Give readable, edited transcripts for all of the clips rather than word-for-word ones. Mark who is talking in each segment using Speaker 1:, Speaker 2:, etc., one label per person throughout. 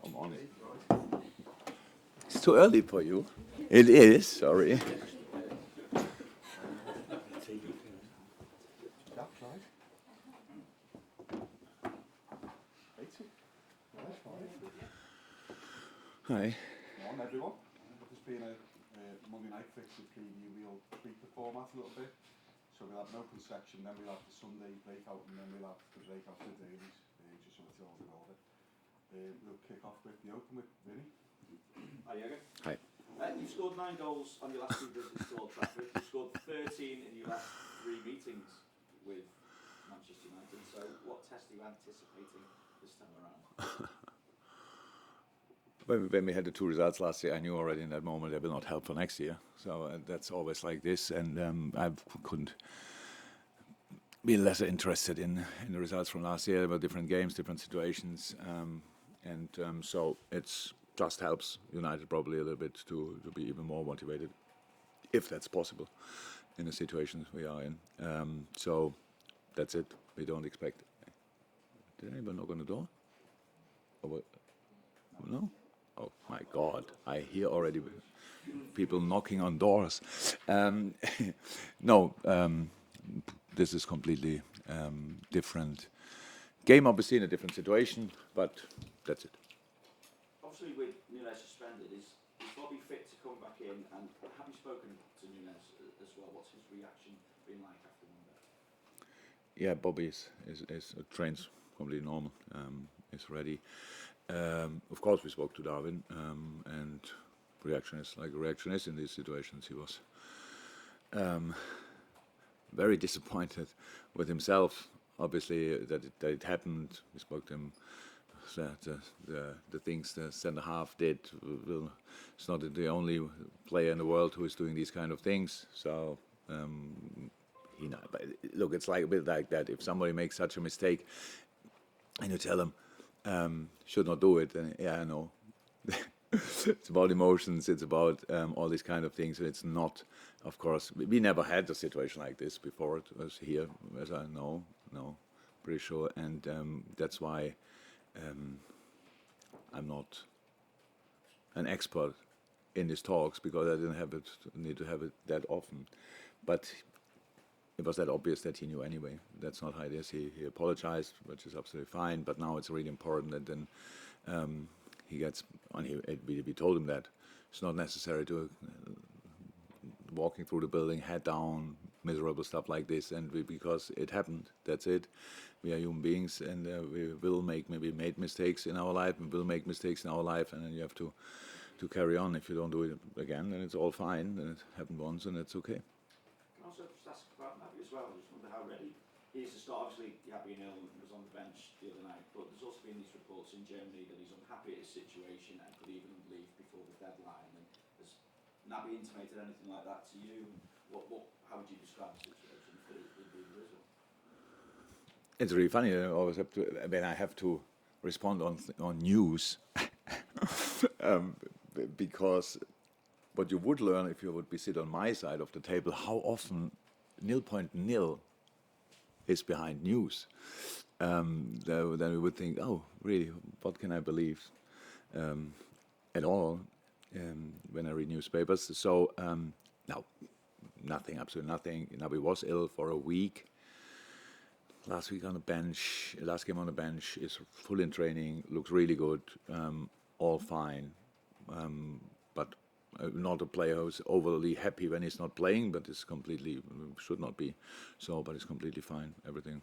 Speaker 1: I'm on it. It's too early for you. It is, sorry. Hi.
Speaker 2: Morning everyone. There's been a Monday night fixture preview. We'll tweak the format a little bit. So we'll have an open section, then we'll have the Sunday breakout, and then we'll have the breakout for the dailies, just so it's all in order. We'll kick off with the open with Vinny.
Speaker 3: Hi Jurgen.
Speaker 1: Hi.
Speaker 3: You've scored 9 goals on your last 2 visits to Old Trafford. You've scored 13 in your last 3 meetings with Manchester United. So what test are you anticipating this time around?
Speaker 1: When we had the 2 results last year, I knew already in that moment they will not help for next year. So that's always like this, and I couldn't be less interested in the results from last year. There were different games, different situations, so it's just helps United probably a little bit to be even more motivated, if that's possible, in the situations we are in. So that's it. We don't expect. Did anyone knock on the door? Or what? No? Oh my God! I hear already people knocking on doors. No, this is completely different game, obviously in a different situation, but that's it.
Speaker 3: Obviously, with Nunes suspended, is Bobby fit to come back in? And have you spoken to Nunes as well? What's his reaction been like after Monday?
Speaker 1: Yeah, Bobby is trains completely normal. Is ready. Of course, we spoke to Darwin, and reaction is like a reaction is in these situations. He was very disappointed with himself. Obviously, that it happened. We spoke to him. That the things the centre half did. It's not the only player in the world who is doing these kind of things. So. But look, it's like a bit like that. If somebody makes such a mistake, and you tell them should not do it, then yeah, I know. It's about emotions. It's about all these kind of things. It's not, of course. We never had a situation like this before. It was here, as I know, pretty sure, and that's why I'm not an expert in these talks, because I didn't need to have it that often, but. It was that obvious that he knew anyway. That's not how it is. He apologized, which is absolutely fine. But now it's really important that then he gets. We told him that it's not necessary to walking through the building, head down, miserable stuff like this. And because it happened, that's it. We are human beings, and we will made mistakes in our life. We will make mistakes in our life, and then you have to carry on. If you don't do it again, then it's all fine. Then it happened once, and it's okay.
Speaker 3: Also, just ask about Naby as well. I just wonder how ready he is to start. Obviously, Gabby Agbonlahor was on the bench the other night, but there's also been these reports in Germany that he's unhappy at his situation and could even leave before the deadline. And has Naby intimated anything like that to you? How would you describe the situation if it is one?
Speaker 1: It's really funny. I always have to. When I have to respond on news, because. What you would learn if you would be sit on my side of the table, how often 0.0 is behind news. Then we would think, oh, really, what can I believe at all when I read newspapers? So, no, nothing, absolutely nothing. Naby was ill for a week. Last game on the bench, is full in training, looks really good, all fine. But not a player who's overly happy when he's not playing, but is completely should not be. So, but it's completely fine. Everything.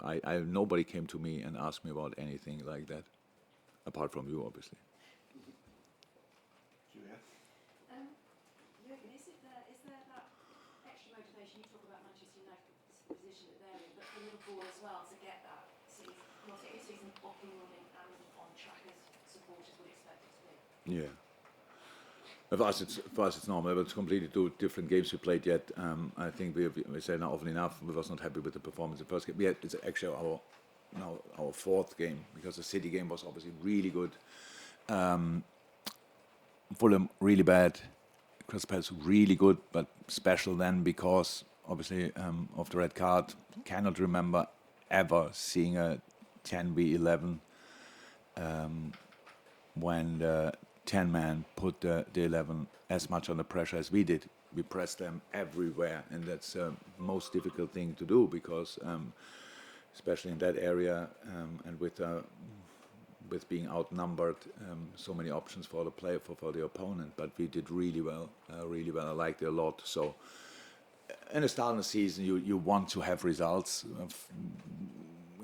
Speaker 1: Nobody came to me and asked me about anything like that, apart from you, obviously.
Speaker 2: Julia.
Speaker 4: Jurgen, is there that extra motivation you talk about Manchester United's position that they're in, but for Liverpool as well to get that season up and running and on track as supporters would expect it to be?
Speaker 1: Yeah. For us, it's normal. It's completely 2 different games we played yet. I think we say now often enough. We was not happy with the performance in the first game. It's actually our 4th game, because the City game was obviously really good. Fulham really bad. Crystal Palace really good, but special then because obviously of the red card. Cannot remember ever seeing a 10v11 when the 10 man put the 11 as much under pressure as we did. We pressed them everywhere, and that's the most difficult thing to do because, especially in that area, and with being outnumbered, so many options for the player for the opponent. But we did really well, really well. I liked it a lot. So, in the start of the season, you want to have results.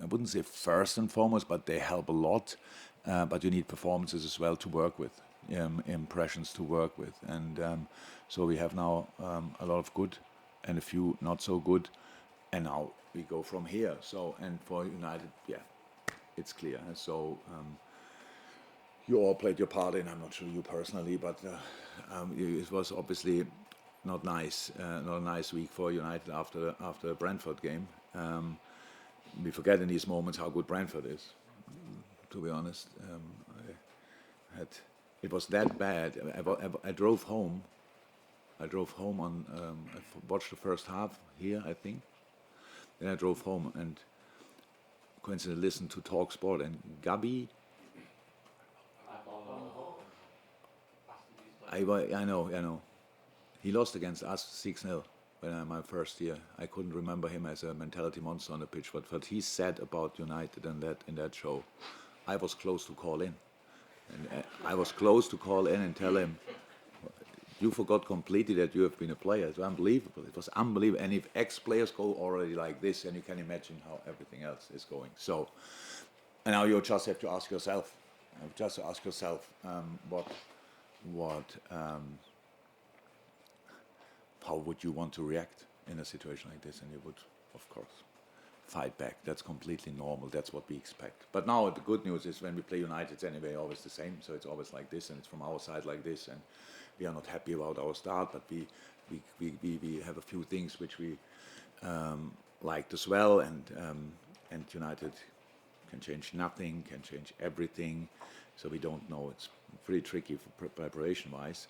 Speaker 1: I wouldn't say first and foremost, but they help a lot. But you need performances as well to work with, impressions to work with, and so we have now a lot of good and a few not so good, and now we go from here. So, and for United, yeah, it's clear. So you all played your part in. I'm not sure you personally, but it was obviously not a nice week for United after the Brentford game. We forget in these moments how good Brentford is. To be honest, it was that bad. I drove home. I watched the first half here, I think. Then I drove home and coincidentally listened to Talk Sport, and Gabby. I know. He lost against us 6-0 when my first year. I couldn't remember him as a mentality monster on the pitch, but what he said about United in that show, I was close to call in. And I was close to call in and tell him, you forgot completely that you have been a player. It's unbelievable. It was unbelievable. And if ex-players go already like this, then you can imagine how everything else is going. So, and now you just have to ask yourself, how would you want to react in a situation like this? And you would, of course, fight back. That's completely normal. That's what we expect. But now the good news is when we play United, it's anyway always the same. So it's always like this, and it's from our side like this. And we are not happy about our start, but we have a few things which we liked as well. And United can change nothing, can change everything. So we don't know. It's pretty tricky for preparation-wise.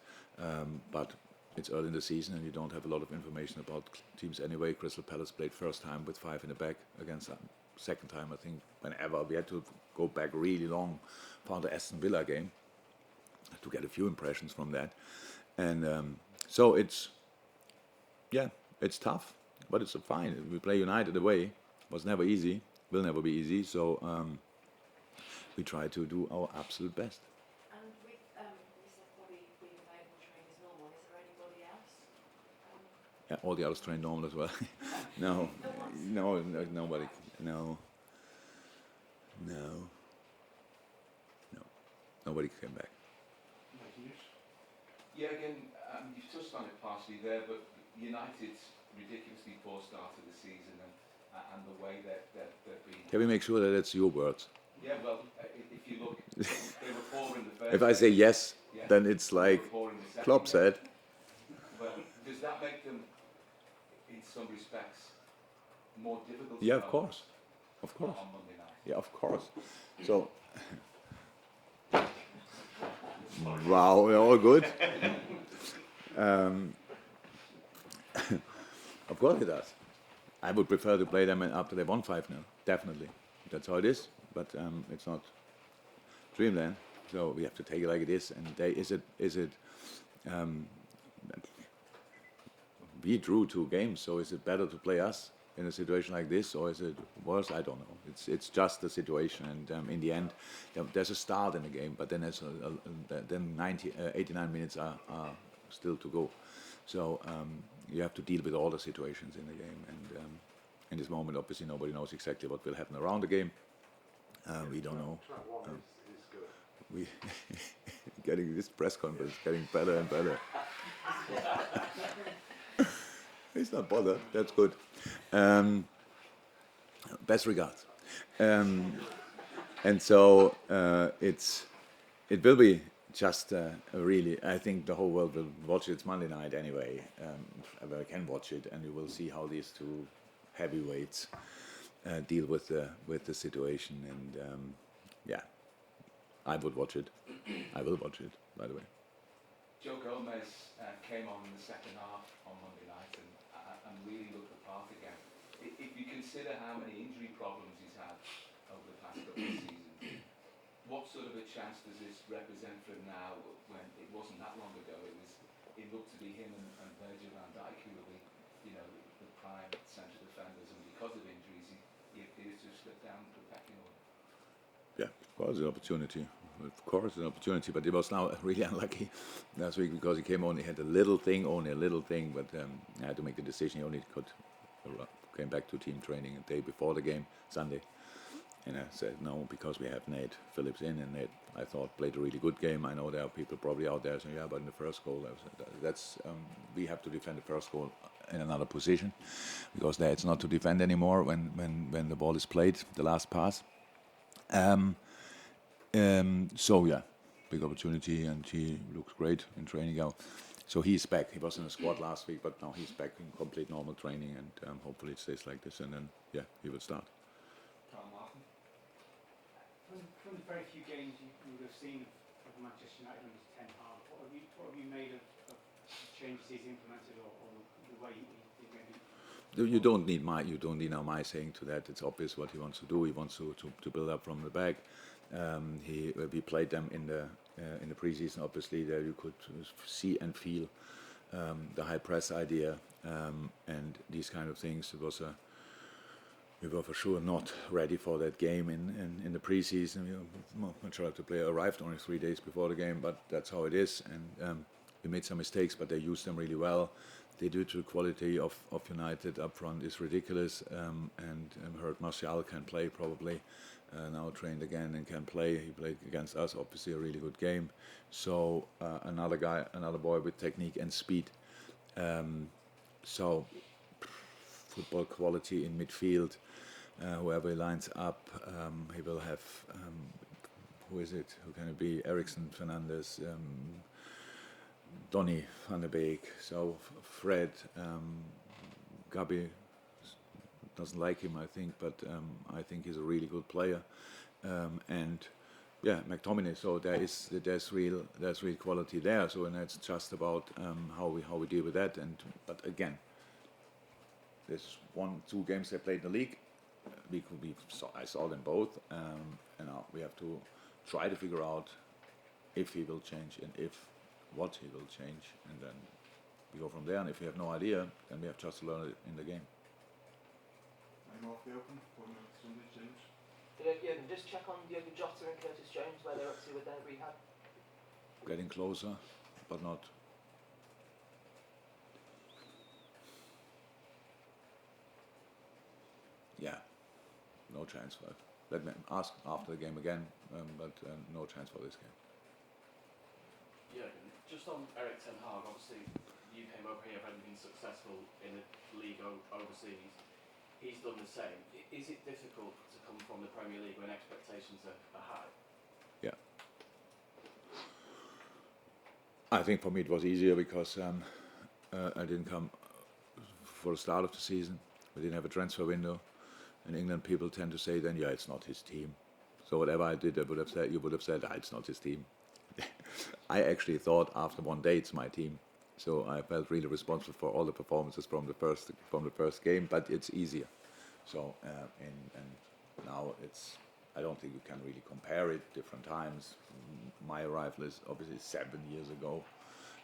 Speaker 1: But it's early in the season and you don't have a lot of information about teams anyway. Crystal Palace played first time with 5 in the back against second time, I think, whenever. We had to go back really long for the Aston Villa game to get a few impressions from that. And so it's tough, but it's fine. We play United away. It was never easy, will never be easy. So we try to do our absolute best. Yeah, all the others train normal as well. No, nobody. No. Nobody came back.
Speaker 5: Yeah, again, you've touched on it partially there, but United's ridiculously poor start to the season and the way that they've been.
Speaker 1: Can we make sure that it's your words?
Speaker 5: Yeah, well, if you look, they were poor in the first.
Speaker 1: If I say yes, then it's like Klopp said.
Speaker 5: Well, does that make them, in some respects, more difficult?
Speaker 1: Yeah, of course.
Speaker 5: On Monday night.
Speaker 1: Yeah, of course. So, wow, we're all good. Of course it does. I would prefer to play them after they won 5-0. Definitely, that's how it is. But it's not dreamland, so we have to take it like it is. And we drew 2 games, so is it better to play us in a situation like this, or is it worse? I don't know. It's just the situation, and in the end, there's a start in the game, but then then 89 minutes are still to go. So you have to deal with all the situations in the game, and in this moment, obviously, nobody knows exactly what will happen around the game. We don't know. We getting this press conference getting better and better. He's not bothered. That's good. Best regards. And so it will be just really. I think the whole world will watch it. It's Monday night anyway. I can watch it, and you will see how these 2 heavyweights deal with the situation. And I would watch it. I will watch it. By the way.
Speaker 5: Joe Gomez came on in the second half on Monday night and really looked the part again. If you consider how many injury problems he's had over the past couple of seasons, what sort of a chance does this represent look to be him and Virgil van Dijk who will be, you know, the prime central defenders, and because of injuries, he appears to have slipped down the pecking order.
Speaker 1: Yeah, of course, an opportunity. Of course, an opportunity, but he was now really unlucky last week because he came on. He had only a little thing, but I had to make the decision. He only came back to team training a day before the game, Sunday, and I said no because we have Nate Phillips in, and Nate I thought played a really good game. I know there are people probably out there saying, yeah, but in the first goal, that's we have to defend the first goal in another position because there it's not to defend anymore when the ball is played, the last pass. So yeah, big opportunity, and he looks great in training now. So he's back. He was in the squad last week, but now he's back in complete normal training, and hopefully it stays like this. And then yeah, he will start.
Speaker 6: From the very few games you would have seen of Manchester United under Ten Hag, what have you made of changes he's implemented, or the way he maybe?
Speaker 1: You don't need now my saying to that. It's obvious what he wants to do. He wants to build up from the back. We played them in the preseason. Obviously, there you could see and feel the high press idea and these kind of things. We were for sure not ready for that game in the preseason. Manchester player arrived only 3 days before the game, but that's how it is. And we made some mistakes, but they used them really well. The individual quality of United up front is ridiculous, and heard Martial can play probably. Now trained again and can play. He played against us, obviously a really good game. So another boy with technique and speed. So football quality in midfield. Whoever he lines up, he will have. Who is it? Who can it be? Ericsson, Fernandes, Donny van der Beek. So Fred, Gabby doesn't like him, I think, but I think he's a really good player, and yeah, McTominay. So there's real quality there. So and it's just about how we deal with that. But again, there's 1-2 games they played in the league. I saw them both, and now we have to try to figure out if he will change and what he will change, and then we go from there. And if we have no idea, then we have just to learn it in the game.
Speaker 2: Any more for the Open? Going over to Sunday, James?
Speaker 7: Jurgen, just check on Diogo Jota and Curtis Jones, where they're up to with their rehab.
Speaker 1: Getting closer, but not. Yeah, no chance for it. Let me ask after the game again, but no chance for this game.
Speaker 8: Yeah, just on Erik Ten Hag, obviously you came over here, having been successful in the league overseas. He's done the same. Is it difficult to come from the Premier League when expectations are high?
Speaker 1: Yeah. I think for me it was easier because I didn't come for the start of the season. We didn't have a transfer window. In England, people tend to say then, yeah, it's not his team. So whatever I did, you would have said, it's not his team. I actually thought after one day it's my team. So I felt really responsible for all the performances from the first game, but it's easier. So and now I don't think you can really compare it. Different times. My arrival is obviously 7 years ago.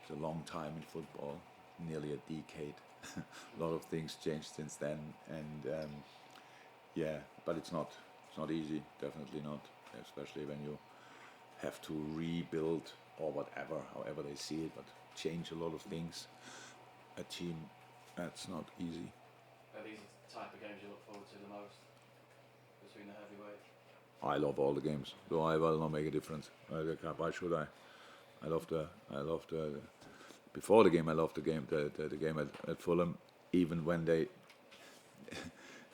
Speaker 1: It's a long time in football, nearly a decade. A lot of things changed since then, and yeah, but it's not easy. Definitely not, especially when you have to rebuild or however they see it, but change a lot of things. A team, that's not easy.
Speaker 8: Are these the type of games you look forward to the most between the heavyweights?
Speaker 1: I love all the games, so I will not make a difference. Why should I? I love the. Before the game, I loved the game at Fulham. Even when they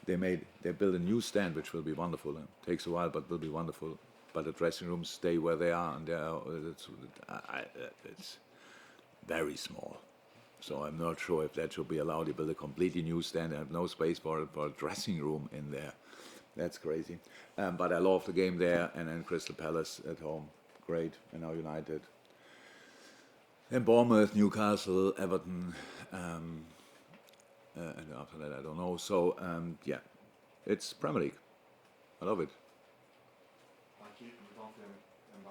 Speaker 1: build a new stand, which will be wonderful. It takes a while, but will be wonderful. But the dressing rooms stay where they are, and it's very small. So I'm not sure if that should be allowed. You build a completely new stand and have no space for a dressing room in there. That's crazy. But I love the game there, and then Crystal Palace at home, great. And now United. And Bournemouth, Newcastle, Everton, and after that I don't know. So yeah, it's Premier League. I love it.
Speaker 2: Thank you. Move on to